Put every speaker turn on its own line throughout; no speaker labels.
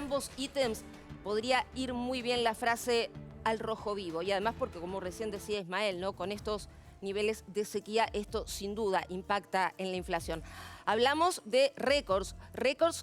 ambos ítems podría ir muy bien la frase al rojo vivo. Y además porque, como recién decía Ismael, ¿no?, con estos niveles de sequía, esto sin duda impacta en la inflación. Hablamos de récords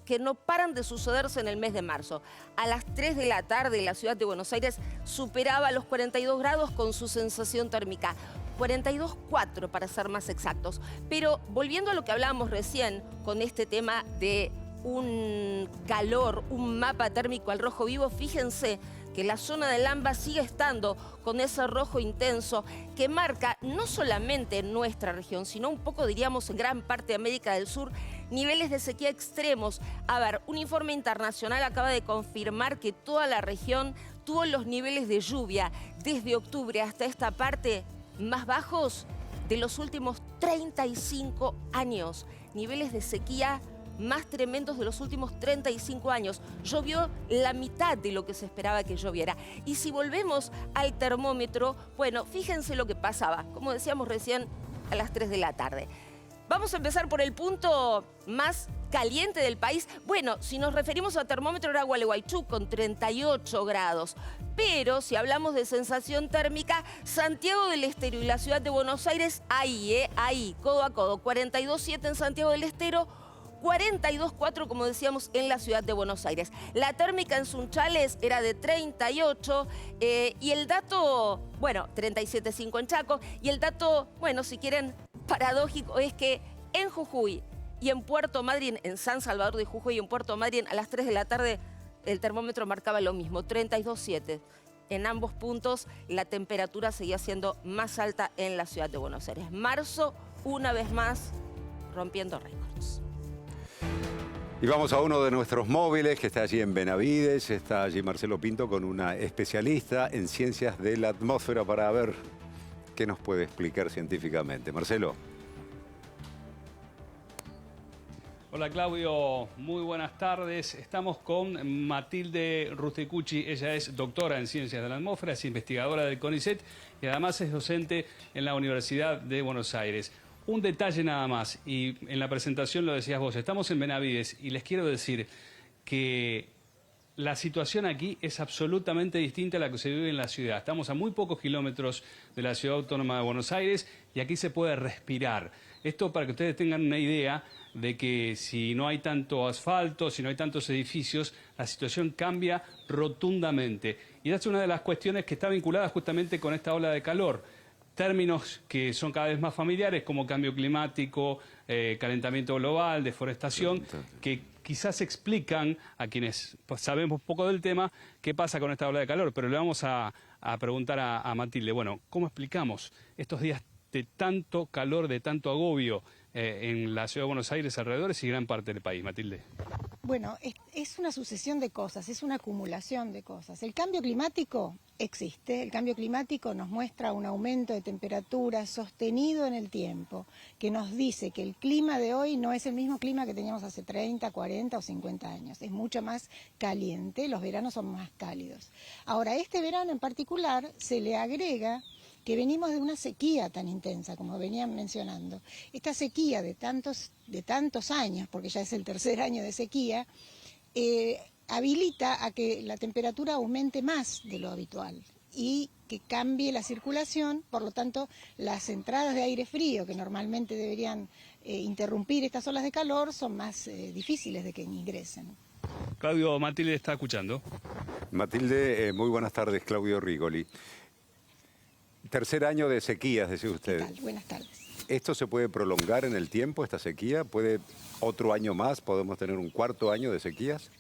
que no paran de sucederse en el mes de marzo. A las 3 de la tarde la ciudad de Buenos Aires superaba los 42 grados con su sensación térmica. 42,4 para ser más exactos. Pero volviendo a lo que hablábamos recién con este tema de un calor, un mapa térmico al rojo vivo, fíjense que la zona del AMBA sigue estando con ese rojo intenso que marca no solamente en nuestra región, sino un poco, diríamos, en gran parte de América del Sur, niveles de sequía extremos. A ver, un informe internacional acaba de confirmar que toda la región tuvo los niveles de lluvia desde octubre hasta esta parte más bajos de los últimos 35 años. Niveles de sequía más tremendos de los últimos 35 años. Llovió la mitad de lo que se esperaba que lloviera. Y si volvemos al termómetro, bueno, fíjense lo que pasaba, como decíamos recién, a las 3 de la tarde. Vamos a empezar por el punto más caliente del país. Bueno, si nos referimos a termómetro, era Gualeguaychú con 38 grados. Pero si hablamos de sensación térmica, Santiago del Estero y la ciudad de Buenos Aires, ahí, codo a codo. 42,7 en Santiago del Estero, 42,4, como decíamos, en la ciudad de Buenos Aires. La térmica en Sunchales era de 38 y el dato, bueno, 37,5 en Chaco. Y el dato, bueno, si quieren, paradójico, es que en Jujuy y en Puerto Madryn, en San Salvador de Jujuy y en Puerto Madryn, a las 3 de la tarde el termómetro marcaba lo mismo, 32,7. En ambos puntos la temperatura seguía siendo más alta en la ciudad de Buenos Aires. Marzo, una vez más, rompiendo récords.
Y vamos a uno de nuestros móviles que está allí en Benavides. Está allí Marcelo Pinto con una especialista en ciencias de la atmósfera para ver qué nos puede explicar científicamente. Marcelo.
Hola Claudio, muy buenas tardes. Estamos con Matilde Rusticucci. Ella es doctora en ciencias de la atmósfera, es investigadora del CONICET y además es docente en la Universidad de Buenos Aires. Un detalle nada más, y en la presentación lo decías vos, estamos en Benavides y les quiero decir que la situación aquí es absolutamente distinta a la que se vive en la ciudad. Estamos a muy pocos kilómetros de la Ciudad Autónoma de Buenos Aires y aquí se puede respirar. Esto para que ustedes tengan una idea de que si no hay tanto asfalto, si no hay tantos edificios, la situación cambia rotundamente. Y esa es una de las cuestiones que está vinculada justamente con esta ola de calor. Términos que son cada vez más familiares como cambio climático, calentamiento global, deforestación, que quizás explican a quienes sabemos poco del tema qué pasa con esta ola de calor. Pero le vamos a preguntar a Matilde, bueno, ¿cómo explicamos estos días de tanto calor, de tanto agobio en la ciudad de Buenos Aires, alrededores y gran parte del país, Matilde?
Bueno, es una sucesión de cosas, es una acumulación de cosas. El cambio climático existe, el cambio climático nos muestra un aumento de temperatura sostenido en el tiempo, que nos dice que el clima de hoy no es el mismo clima que teníamos hace 30, 40 o 50 años, es mucho más caliente, los veranos son más cálidos. Ahora, este verano en particular se le agrega que venimos de una sequía tan intensa, como venían mencionando. Esta sequía de tantos años, porque ya es el tercer año de sequía, habilita a que la temperatura aumente más de lo habitual y que cambie la circulación, por lo tanto, las entradas de aire frío, que normalmente deberían interrumpir estas olas de calor, son más difíciles de que ingresen.
Claudio, Matilde está escuchando.
Matilde, muy buenas tardes, Claudio Rigoli. Tercer año de sequías, decía usted.
¿Qué tal? Buenas tardes.
¿Esto se puede prolongar en el tiempo, esta sequía? ¿Puede otro año más? ¿Podemos tener un cuarto año de sequías?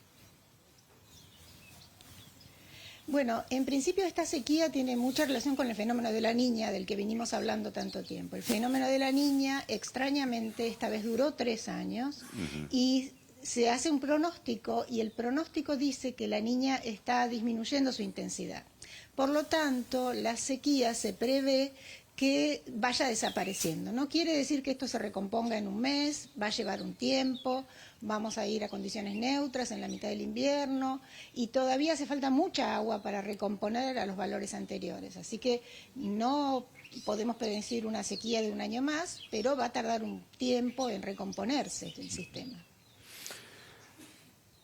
Bueno, en principio esta sequía tiene mucha relación con el fenómeno de la Niña, del que venimos hablando tanto tiempo. El fenómeno de la Niña, extrañamente, esta vez duró 3 años y se hace un pronóstico y el pronóstico dice que la Niña está disminuyendo su intensidad. Por lo tanto, la sequía se prevé que vaya desapareciendo. No quiere decir que esto se recomponga en un mes, va a llevar un tiempo, vamos a ir a condiciones neutras en la mitad del invierno y todavía hace falta mucha agua para recomponer a los valores anteriores. Así que no podemos predecir una sequía de un año más, pero va a tardar un tiempo en recomponerse el sistema.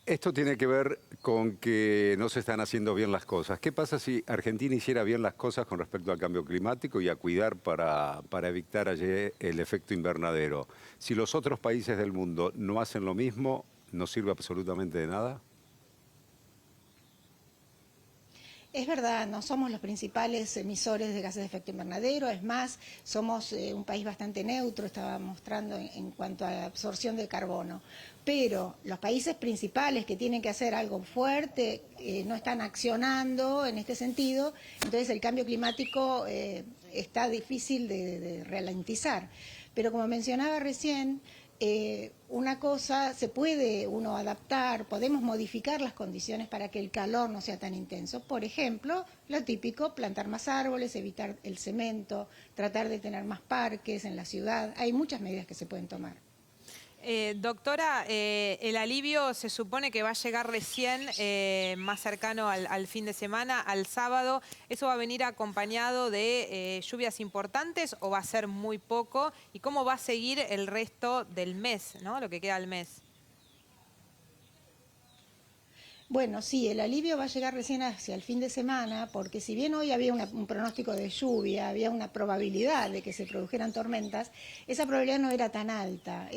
Esto tiene que ver con que no se están haciendo bien las cosas. ¿Qué pasa si Argentina hiciera bien las cosas con respecto al cambio climático y a cuidar para evitar allí el efecto invernadero? Si los otros países del mundo no hacen lo mismo, ¿no sirve absolutamente de nada?
Es verdad, no somos los principales emisores de gases de efecto invernadero, es más, somos un país bastante neutro, estaba mostrando en cuanto a la absorción de carbono. Pero los países principales que tienen que hacer algo fuerte no están accionando en este sentido, entonces el cambio climático está difícil de ralentizar. Pero como mencionaba recién, una cosa, se puede uno adaptar, podemos modificar las condiciones para que el calor no sea tan intenso. Por ejemplo, lo típico, plantar más árboles, evitar el cemento, tratar de tener más parques en la ciudad. Hay muchas medidas que se pueden tomar.
Doctora, el alivio se supone que va a llegar recién, más cercano al fin de semana, al sábado. ¿Eso va a venir acompañado de lluvias importantes o va a ser muy poco? ¿Y cómo va a seguir el resto del mes, ¿no? Lo que queda del mes.
Bueno, sí, el alivio va a llegar recién hacia el fin de semana, porque si bien hoy había un pronóstico de lluvia, había una probabilidad de que se produjeran tormentas, esa probabilidad no era tan alta.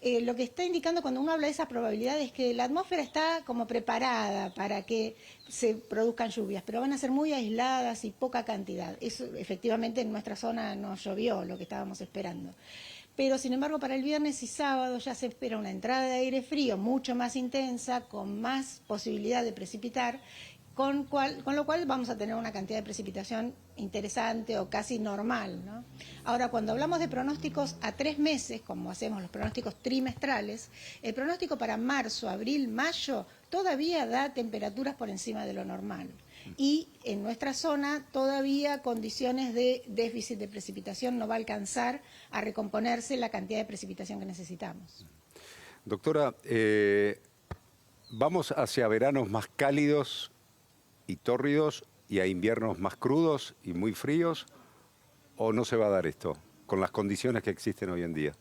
Lo que está indicando cuando uno habla de esa probabilidad es que la atmósfera está como preparada para que se produzcan lluvias, pero van a ser muy aisladas y poca cantidad. Eso, efectivamente, en nuestra zona no llovió lo que estábamos esperando. Pero, sin embargo, para el viernes y sábado ya se espera una entrada de aire frío mucho más intensa, con más posibilidad de precipitar, con lo cual vamos a tener una cantidad de precipitación interesante o casi normal, ¿no? Ahora, cuando hablamos de pronósticos a 3 meses, como hacemos los pronósticos trimestrales, el pronóstico para marzo, abril, mayo todavía da temperaturas por encima de lo normal. Y en nuestra zona todavía condiciones de déficit de precipitación no va a alcanzar a recomponerse la cantidad de precipitación que necesitamos.
Doctora, ¿vamos hacia veranos más cálidos y tórridos y a inviernos más crudos y muy fríos? ¿O no se va a dar esto con las condiciones que existen hoy en día?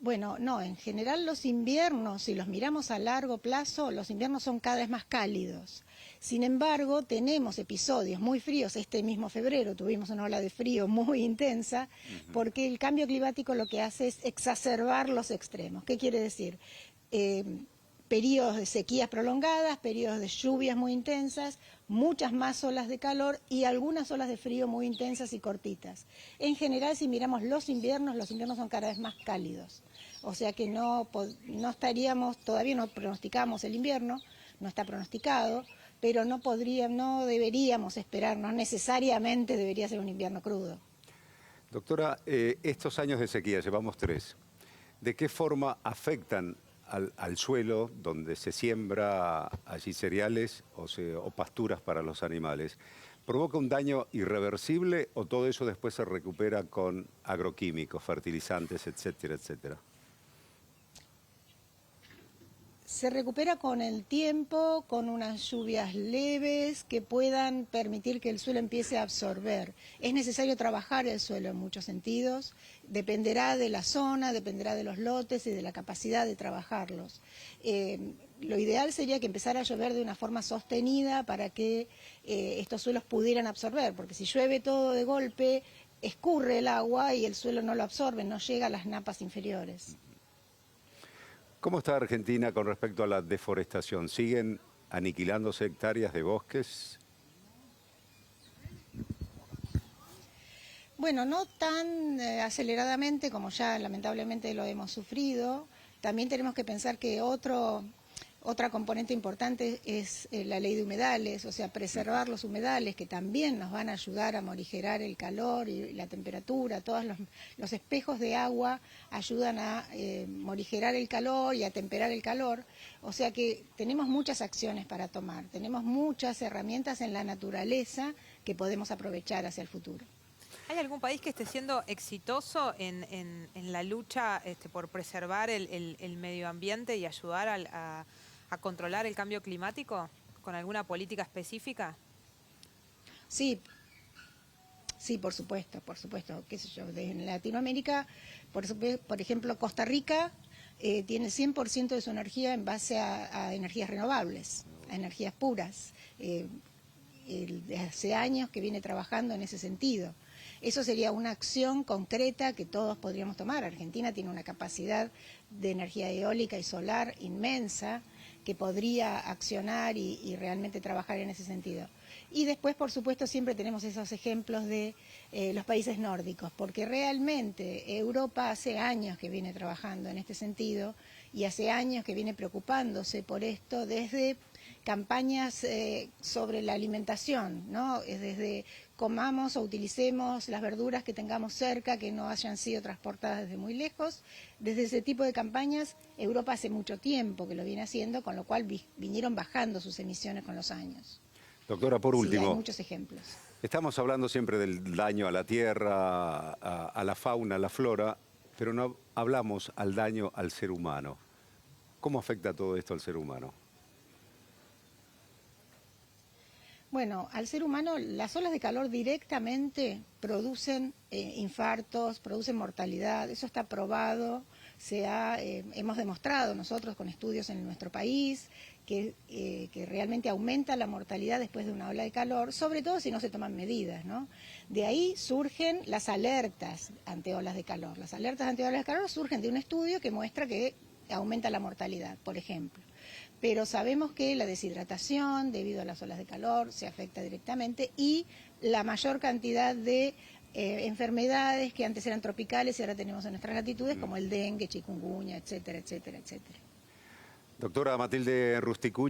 Bueno, no, en general los inviernos, si los miramos a largo plazo, los inviernos son cada vez más cálidos. Sin embargo, tenemos episodios muy fríos. Este mismo febrero tuvimos una ola de frío muy intensa, porque el cambio climático lo que hace es exacerbar los extremos. ¿Qué quiere decir? Periodos de sequías prolongadas, periodos de lluvias muy intensas, muchas más olas de calor y algunas olas de frío muy intensas y cortitas. En general, si miramos los inviernos son cada vez más cálidos. O sea que no estaríamos, todavía no pronosticamos el invierno, no está pronosticado, pero no deberíamos esperar, no necesariamente debería ser un invierno crudo.
Doctora, estos años de sequía, llevamos 3, ¿de qué forma afectan al suelo donde se siembra allí cereales o pasturas para los animales? ¿Provoca un daño irreversible o todo eso después se recupera con agroquímicos, fertilizantes, etcétera, etcétera?
Se recupera con el tiempo, con unas lluvias leves que puedan permitir que el suelo empiece a absorber. Es necesario trabajar el suelo en muchos sentidos, dependerá de la zona, dependerá de los lotes y de la capacidad de trabajarlos. Lo ideal sería que empezara a llover de una forma sostenida para que estos suelos pudieran absorber, porque si llueve todo de golpe, escurre el agua y el suelo no lo absorbe, no llega a las napas inferiores.
¿Cómo está Argentina con respecto a la deforestación? ¿Siguen aniquilándose hectáreas de bosques?
Bueno, no tan aceleradamente como ya lamentablemente lo hemos sufrido. También tenemos que pensar que otra componente importante es la ley de humedales, o sea, preservar los humedales que también nos van a ayudar a morigerar el calor y la temperatura. Todos los espejos de agua ayudan a morigerar el calor y a temperar el calor. O sea que tenemos muchas acciones para tomar, tenemos muchas herramientas en la naturaleza que podemos aprovechar hacia el futuro.
¿Hay algún país que esté siendo exitoso en la lucha por preservar el medio ambiente y ayudar a controlar el cambio climático con alguna política específica?
Sí, por supuesto. ¿Qué sé yo? En Latinoamérica, por ejemplo, Costa Rica tiene 100% de su energía en base a energías renovables, a energías puras. Hace años que viene trabajando en ese sentido. Eso sería una acción concreta que todos podríamos tomar. Argentina tiene una capacidad de energía eólica y solar inmensa que podría accionar y realmente trabajar en ese sentido. Y después, por supuesto, siempre tenemos esos ejemplos de los países nórdicos, porque realmente Europa hace años que viene trabajando en este sentido y hace años que viene preocupándose por esto desde campañas sobre la alimentación, ¿no? Desde comamos o utilicemos las verduras que tengamos cerca, que no hayan sido transportadas desde muy lejos. Desde ese tipo de campañas, Europa hace mucho tiempo que lo viene haciendo, con lo cual vinieron bajando sus emisiones con los años.
Doctora, por último,
sí, hay muchos ejemplos.
Estamos hablando siempre del daño a la tierra, a la fauna, a la flora, pero no hablamos al daño al ser humano. ¿Cómo afecta todo esto al ser humano?
Bueno, al ser humano las olas de calor directamente producen infartos, producen mortalidad, eso está probado, hemos demostrado nosotros con estudios en nuestro país que realmente aumenta la mortalidad después de una ola de calor, sobre todo si no se toman medidas, ¿no? De ahí surgen las alertas ante olas de calor. Las alertas ante olas de calor surgen de un estudio que muestra que aumenta la mortalidad, por ejemplo. Pero sabemos que la deshidratación debido a las olas de calor se afecta directamente y la mayor cantidad de enfermedades que antes eran tropicales y ahora tenemos en nuestras latitudes, como el dengue, chikungunya, etcétera, etcétera, etcétera.
Doctora Matilde Rusticucci.